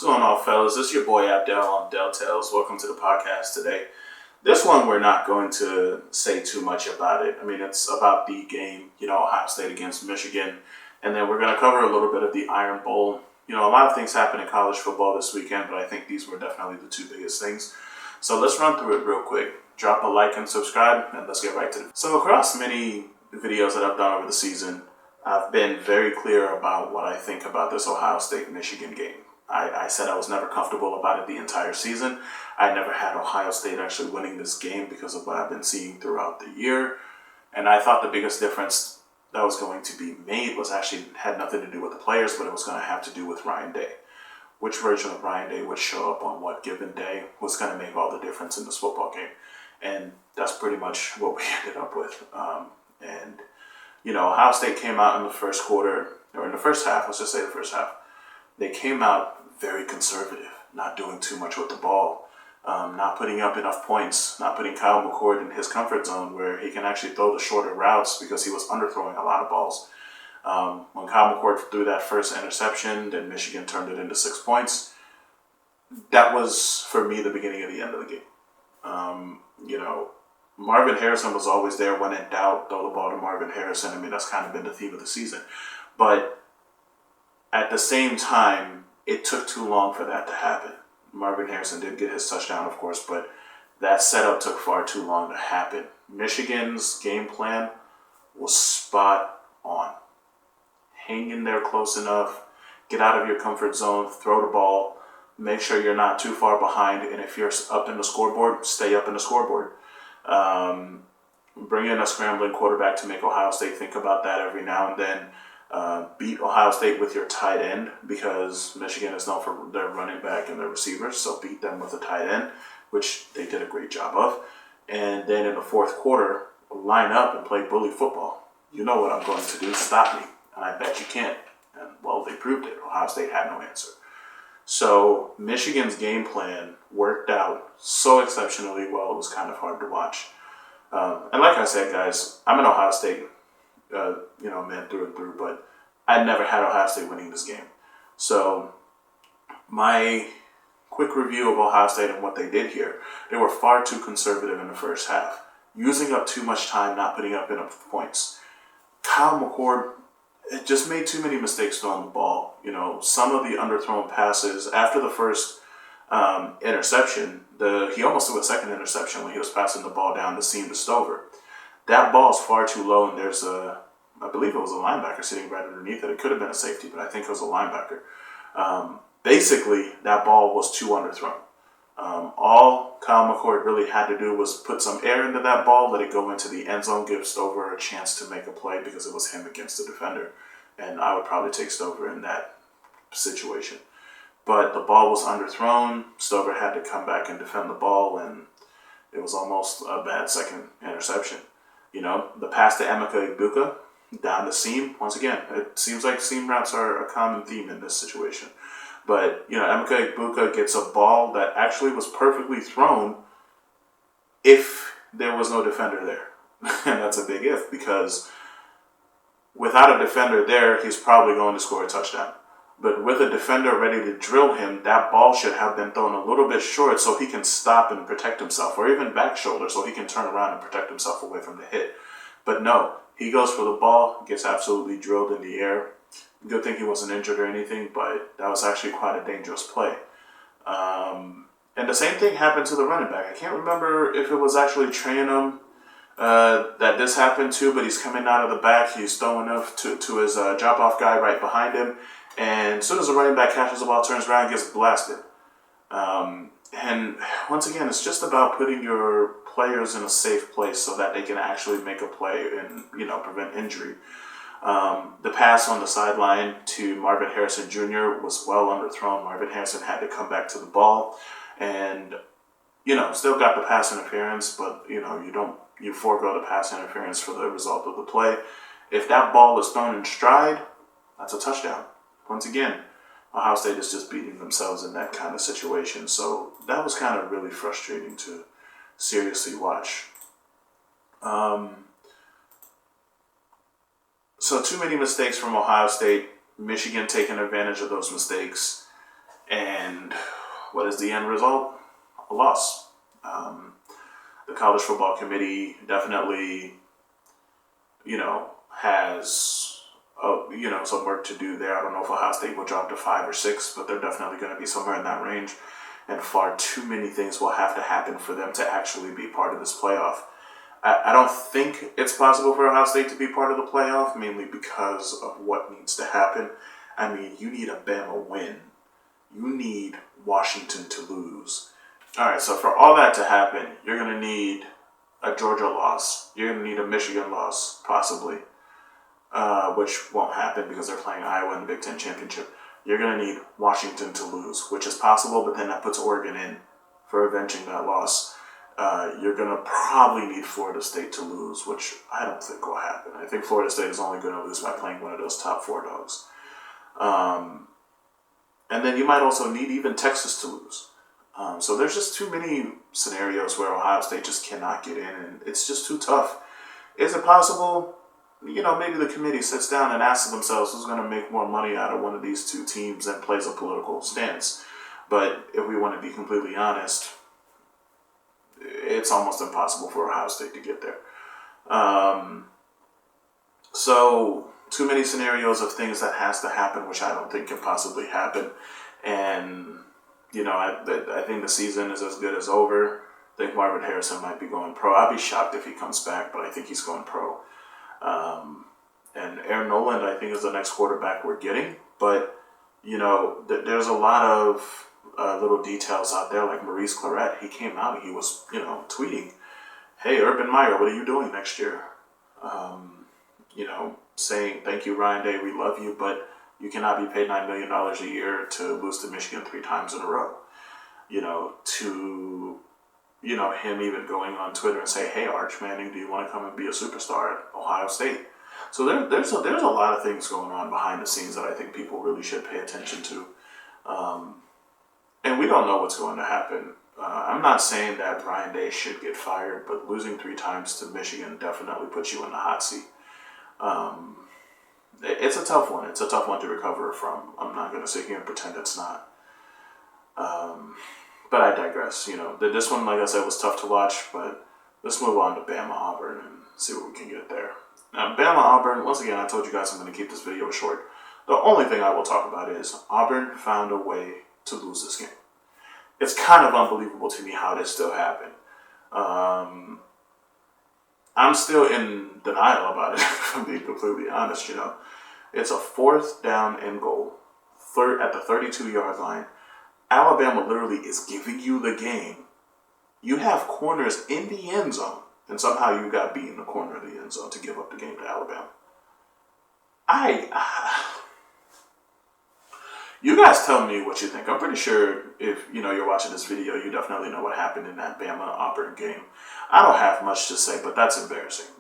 What's going on, fellas? This is your boy Abdel on Del Tales. Welcome to the podcast today. This one, we're not going to say too much about it. I mean, it's about the game, Ohio State against Michigan. And then we're going to cover a little bit of the Iron Bowl. A lot of things happened in college football this weekend, but I think these were definitely the two biggest things. So let's run through it real quick. Drop a like and subscribe, and let's get right to it. So across many videos that I've done over the season, I've been very clear about what I think about this Ohio State-Michigan game. I said I was never comfortable about it the entire season. I never had Ohio State actually winning this game because of what I've been seeing throughout the year. And I thought the biggest difference that was going to be made was actually had nothing to do with the players, but it was going to have to do with Ryan Day. Which version of Ryan Day would show up on what given day was going to make all the difference in this football game. And that's pretty much what we ended up with. Ohio State came out in the first quarter, or in the first half, let's just say the first half. They came out very conservative, not doing too much with the ball, not putting up enough points, not putting Kyle McCord in his comfort zone where he can actually throw the shorter routes because he was underthrowing a lot of balls. When Kyle McCord threw that first interception, then Michigan turned it into 6 points. That was, for me, the beginning of the end of the game. Marvin Harrison was always there. When in doubt, throw the ball to Marvin Harrison. I mean, that's kind of been the theme of the season. But at the same time, it took too long for that to happen. Marvin Harrison did get his touchdown, of course, but that setup took far too long to happen. Michigan's game plan was spot on. Hang in there close enough, get out of your comfort zone, throw the ball, make sure you're not too far behind, and if you're up in the scoreboard, stay up in the scoreboard. Bring in a scrambling quarterback to make Ohio State think about that every now and then. Beat Ohio State with your tight end because Michigan is known for their running back and their receivers, so beat them with a tight end, which they did a great job of. And then in the fourth quarter, line up and play bully football. You know what I'm going to do, stop me. And I bet you can't. And, well, they proved it. Ohio State had no answer. So Michigan's game plan worked out so exceptionally well, it was kind of hard to watch. And like I said, guys, I'm an Ohio State man through and through, but I never had Ohio State winning this game. So my quick review of Ohio State and what they did here, they were far too conservative in the first half, using up too much time, not putting up enough points. Kyle McCord just made too many mistakes throwing the ball. Some of the underthrown passes after the first interception, he almost threw a second interception when he was passing the ball down the seam to Stover. That ball is far too low, and there's I believe it was a linebacker sitting right underneath it. It could have been a safety, but I think it was a linebacker. Basically, that ball was too underthrown. All Kyle McCord really had to do was put some air into that ball, let it go into the end zone, give Stover a chance to make a play because it was him against the defender. And I would probably take Stover in that situation. But the ball was underthrown. Stover had to come back and defend the ball, and it was almost a bad second interception. The pass to Emeka Egbuka down the seam. Once again, it seems like seam routes are a common theme in this situation. But, Emeka Egbuka gets a ball that actually was perfectly thrown if there was no defender there. And that's a big if, because without a defender there, he's probably going to score a touchdown. But with a defender ready to drill him, that ball should have been thrown a little bit short so he can stop and protect himself, or even back shoulder so he can turn around and protect himself away from the hit. But no, he goes for the ball, gets absolutely drilled in the air. Good thing he wasn't injured or anything, but that was actually quite a dangerous play. And the same thing happened to the running back. I can't remember if it was actually Trayanum that this happened to, but he's coming out of the back. He's throwing up to his drop-off guy right behind him. And as soon as the running back catches the ball, turns around, gets blasted. And once again, it's just about putting your players in a safe place so that they can actually make a play and, prevent injury. The pass on the sideline to Marvin Harrison Jr. was well underthrown. Marvin Harrison had to come back to the ball and, still got the pass interference, but, you forego the pass interference for the result of the play. If that ball is thrown in stride, that's a touchdown. Once again, Ohio State is just beating themselves in that kind of situation. So that was kind of really frustrating to seriously watch. So too many mistakes from Ohio State, Michigan taking advantage of those mistakes. And what is the end result? A loss. The College Football Committee definitely, has, some work to do there. I don't know if Ohio State will drop to 5 or 6, but they're definitely going to be somewhere in that range. And far too many things will have to happen for them to actually be part of this playoff. I don't think it's possible for Ohio State to be part of the playoff, mainly because of what needs to happen. I mean, you need a Bama win. You need Washington to lose. All right, so for all that to happen, you're going to need a Georgia loss. You're going to need a Michigan loss, possibly, which won't happen because they're playing Iowa in the Big Ten Championship. You're going to need Washington to lose, which is possible, but then that puts Oregon in for avenging that loss. You're going to probably need Florida State to lose, which I don't think will happen. I think Florida State is only going to lose by playing one of those top 4 dogs. And then you might also need even Texas to lose. So there's just too many scenarios where Ohio State just cannot get in, and it's just too tough. Is it possible? Maybe the committee sits down and asks themselves who's going to make more money out of one of these two teams and plays a political stance. But if we want to be completely honest, it's almost impossible for Ohio State to get there. So too many scenarios of things that has to happen, which I don't think can possibly happen. And, I think the season is as good as over. I think Marvin Harrison might be going pro. I'd be shocked if he comes back, but I think he's going pro. And Aaron Noland, I think, is the next quarterback we're getting. But, there's a lot of little details out there, like Maurice Claret. He came out and he was, tweeting, "Hey, Urban Meyer, what are you doing next year?" Saying, "Thank you, Ryan Day, we love you, but you cannot be paid $9 million a year to lose to Michigan 3 times in a row." Him even going on Twitter and say, "Hey, Arch Manning, do you want to come and be a superstar at Ohio State?" So there's a lot of things going on behind the scenes that I think people really should pay attention to. And we don't know what's going to happen. I'm not saying that Ryan Day should get fired, but losing 3 times to Michigan definitely puts you in the hot seat. It's a tough one. It's a tough one to recover from. I'm not going to sit here and pretend it's not. But I digress. This one, like I said, was tough to watch, but let's move on to Bama Auburn and see what we can get there. Now, Bama Auburn, once again, I told you guys I'm going to keep this video short. The only thing I will talk about is Auburn found a way to lose this game. It's kind of unbelievable to me how this still happened. I'm still in denial about it, if I'm being completely honest. It's a 4th down and goal, at the 32-yard line. Alabama literally is giving you the game. You have corners in the end zone, and somehow you got beat in the corner of the end zone to give up the game to Alabama. You guys tell me what you think. I'm pretty sure if you're watching this video, you definitely know what happened in that Bama-Auburn game. I don't have much to say, but that's embarrassing.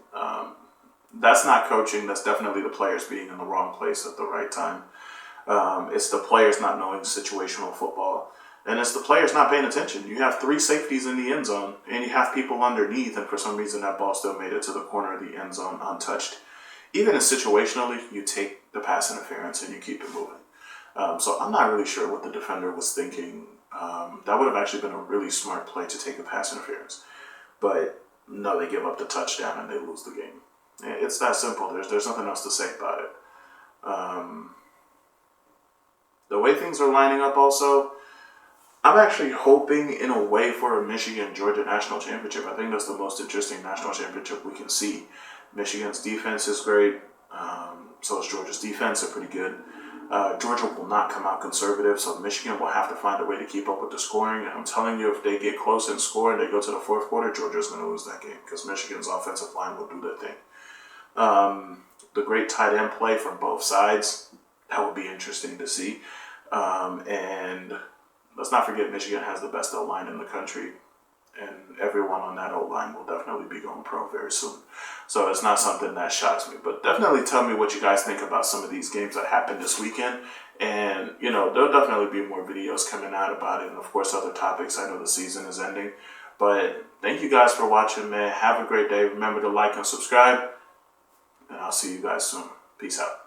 That's not coaching. That's definitely the players being in the wrong place at the right time. It's the players not knowing situational football. And it's the players not paying attention. You have 3 safeties in the end zone, and you have people underneath, and for some reason that ball still made it to the corner of the end zone untouched. Even if situationally, you take the pass interference and you keep it moving. So I'm not really sure what the defender was thinking. That would have actually been a really smart play to take a pass interference. But no, they give up the touchdown and they lose the game. It's that simple. There's nothing else to say about it. The way things are lining up also, I'm actually hoping in a way for a Michigan-Georgia national championship. I think that's the most interesting national championship we can see. Michigan's defense is great. So is Georgia's defense. They're pretty good. Georgia will not come out conservative, so Michigan will have to find a way to keep up with the scoring. And I'm telling you, if they get close and score and they go to the 4th quarter, Georgia's going to lose that game because Michigan's offensive line will do their thing. The great tight end play from both sides, that would be interesting to see. And let's not forget, Michigan has the best O-line in the country, and everyone on that O-line will definitely be going pro very soon. So it's not something that shocks me. But definitely tell me what you guys think about some of these games that happened this weekend. And, there'll definitely be more videos coming out about it, and, of course, other topics. I know the season is ending. But thank you guys for watching, man. Have a great day. Remember to like and subscribe, and I'll see you guys soon. Peace out.